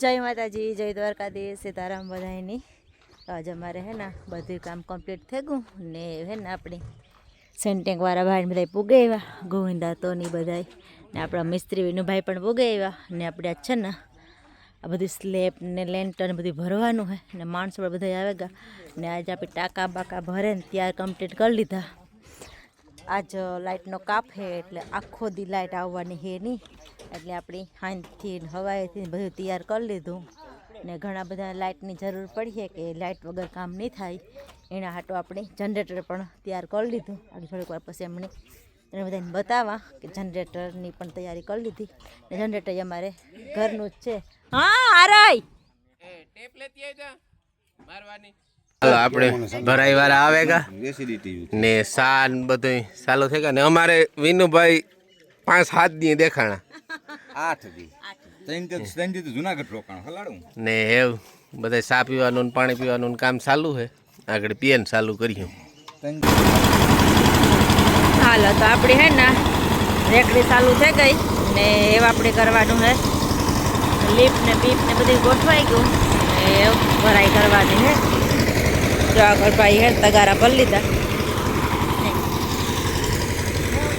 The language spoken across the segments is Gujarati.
जय माताजी जय द्वारकाधीश सीताराम बधाईनी। तो आज अमारे है ना बधु काम कम्प्लीट थे गયું ने है ने अपनी सेंटेंग वाला भाई बधाई पूगे आव्या गोविंदा तो नहीं बधाई ने आपड़ा मिस्त्री विनुभाई पण पूगे आव्या ने आपणे आज छे ने आ बधी स्लेब ने लेंटर बधी भरवानुं है ने माणसो बधाई आवेगा ने आज आपणे टाका बाका भरे ने त्यार कम्प्लीट कर लीधा। आज लाइटनो काप है एटले आखो दी लाइट आववानी है नहीं एटले आपणी हांजथी हवाएथी बधुं तैयार कर लीधुं ने घणा बधा लाइटनी जरूर पड़ी है कि लाइट वगर काम नहीं थाय एना हाटो आपणे जनरेटर पण तैयार कर लीधुं। आगे थोड़ीक वार पछी एमणे बधाने बतावा कि जनरेटरनी पण तैयारी कर लीधी ने जनरेटर अमारे घरनुं ज छे। हाँ आराय टेप लेती है जा मारवानी આપણે ભરાઈ વાળા આવેગા ને સાન બધું ચાલુ થઈ ગયા ને અમારે વિનુભાઈ 5-7 દી દેખાણા 8 દી ત્રણ દી તો જુનાગઢ રોકાણ હલાડું ને એવું બધા ચા પીવાનું ને પાણી પીવાનું કામ ચાલુ છે આગળ પીએન ચાલુ કર્યું। હાલો તો આપણે હે ને રેકડી ચાલુ થઈ ગઈ ને એવા આપણે કરવાનું હે લીપ ને પીપ ને બધું ગોઠવાઈ ગયું ને ભરાઈ કરવાની હે। जो आगर भाई है तगारा कर लीधा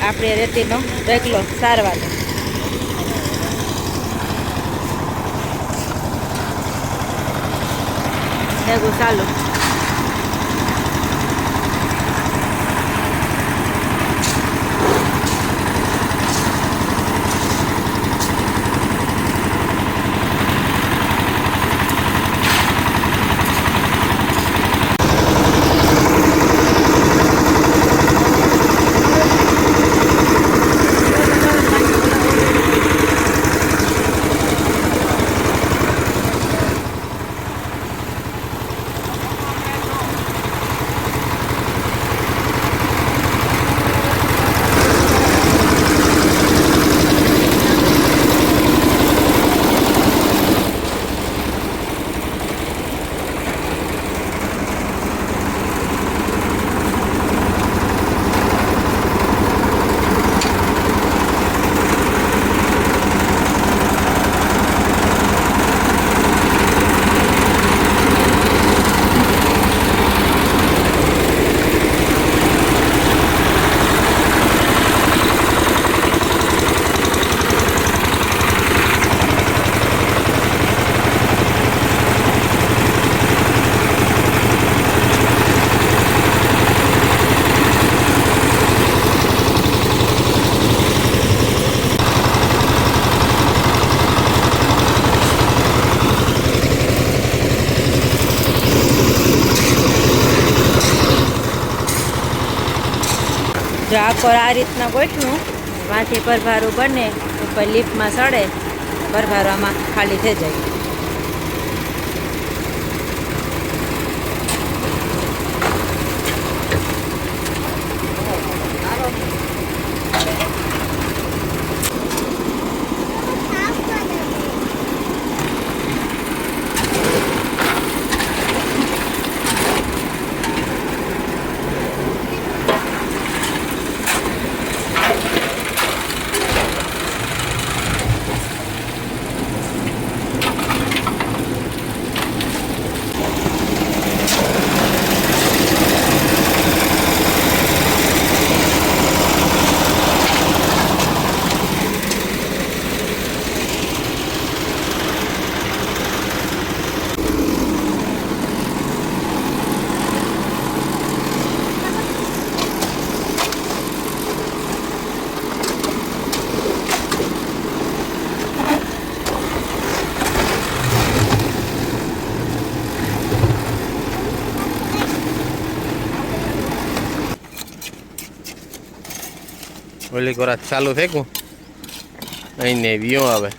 आपणे रेती नो ढेकलो सारवानो ढेकू चालू। जो आकोर आ रीतना गोठवुं वांथी परभारू बने उपर लिफ्ट में सड़े परभारू आमां खाली थई जाय। ઓલી કોરા ચાલુ થઈ ગયું અહીંને વિયો આવે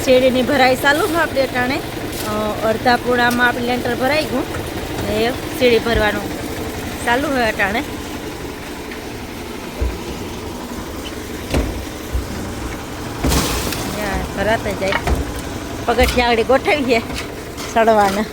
શેરડીની ભરાઈ ચાલુ છે આપણે અટાણે અડધા પૂણામાં આપણે લેન્ટર ભરાઈ ગયું ને શેરડી ભરવાનું ચાલુ હોય અટાણે. ભરાતા જાય પગથિયા આગળ ગોઠવીએ ચડવાના.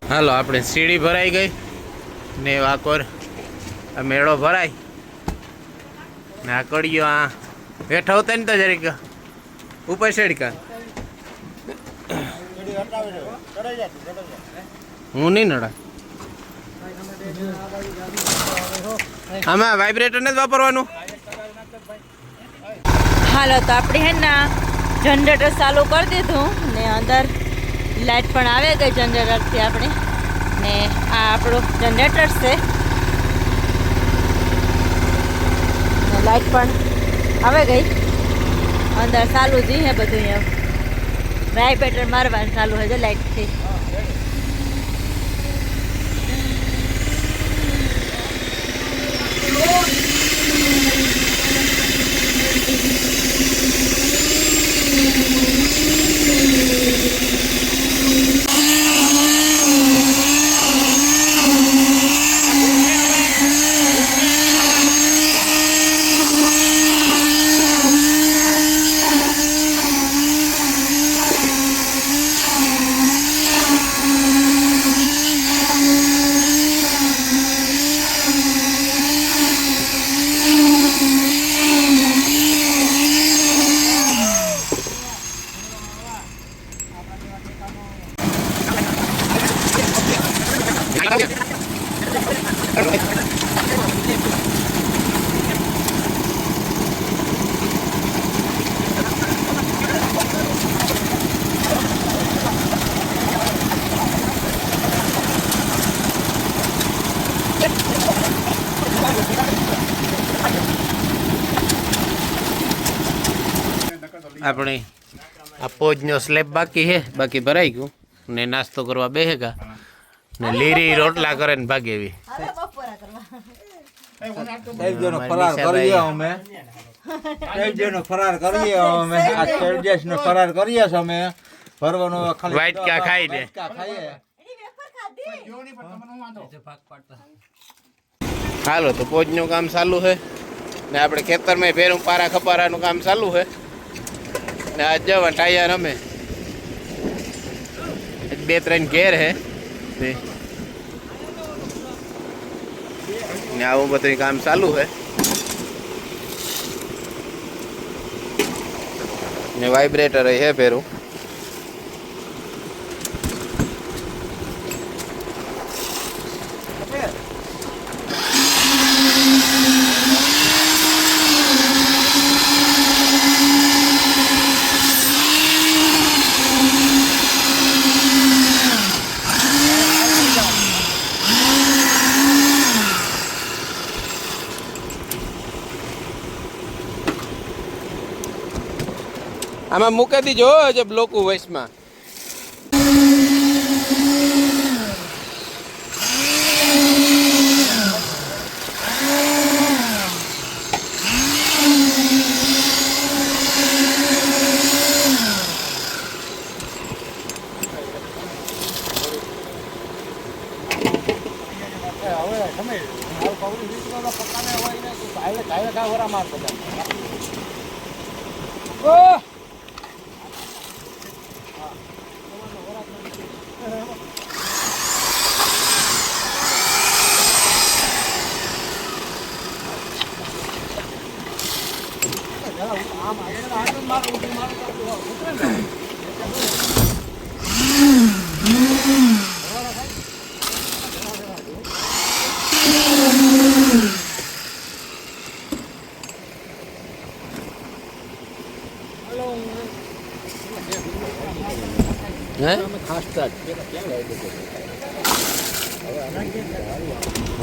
હાલો આપણે સીડી ભરાઈ ગઈ ને વાકોર આ મેળો ભરાય ને આ કડીઓ આ હેઠા હોતા ને તો જરીક ઉપર શેડકા હું નહીં નડા આમાં વાઇબ્રેટર નથી વાપરવાનું. હાલો તો આપણે હે ને જનરેટર ચાલુ કરી દીધું ને અંદર લાઇટ પણ આવે ગઈ જનરેટરથી આપણે ને આ આપણું જનરેટર છે. લાઇટ પણ આવે ગઈ અંદર ચાલુ જ હે બધું. અહીંયા વાઇબ્રેટર મારવાનું ચાલુ હોય છે લાઇટથી. આપણે આ પોજનો સ્લેબ બાકી છે, બાકી ભરાઈ ગયું ને નાસ્તો કરવા બેહેગા ને લીરી રોટલા કરે ને ભાગે એવી. ફરાર કરીએ અમે ફરાર કરીએ અમે આ શેરડીનો ફરાર કરીએ છે અમે ભરવાનો ખાલી વાઈટ કા ખાઈ દે. હાલો તો પોજનું કામ ચાલુ છે ને આપણે ખેતરમાં ભેરું પારા ખપારાનું કામ ચાલુ છે ને આજ જવા ટાયર અમે 2-3 ઘેર હે ને આવું બધું કામ ચાલુ છે ને વાઇબ્રેટર હે ભેરું. આમાં મૂકી દીજો જે બ્લોક વોઇસમાં. હે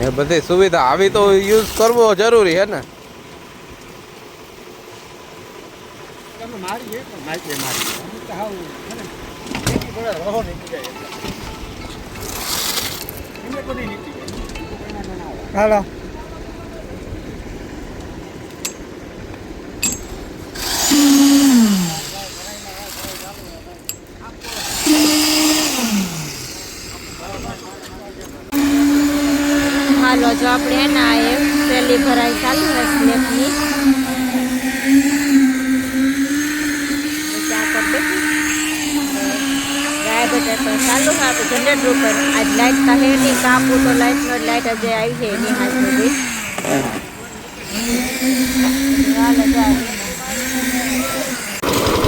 એ બધી સુવિધા આવી તો યુઝ કરવો જરૂરી હે ને. હાલો હાલો જો આપણે હે ને આ એક પેલી ભરાઈ ચાલુ છે સ્લેબની ગાય બધા તો ચાલુ છે આપણે જનરેટર ઉપર આજ લાઇટ તો હે નહીં કાપું તો લાઇટનો લાઇટ હજી આવી છે એની હાથ બધી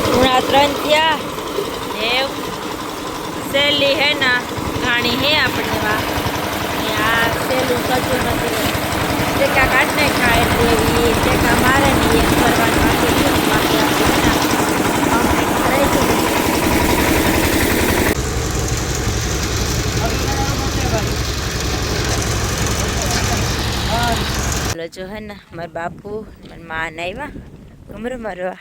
પૂણા 3 થયા દેવ સહેલી હે ને ઘાણી હે આપણે વા આ સહેલું સજ્જું નથી ટેકા કાઢને ખાય દેવી ટેકા મારે નહીં એમ કરવાનું બાકી જો હે ને મારા બાપુ મારી માં આવ્યા કમરો મારવા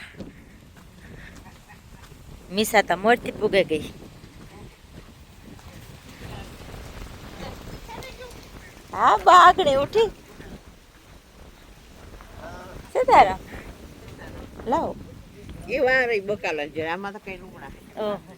મીસા તો મોરથી પૂગે ગઈ. હા બાગડે ઉઠી સીતારામ લાવો એ વાર બકાલા છે આમાં તો કઈ લુગડા ઓહો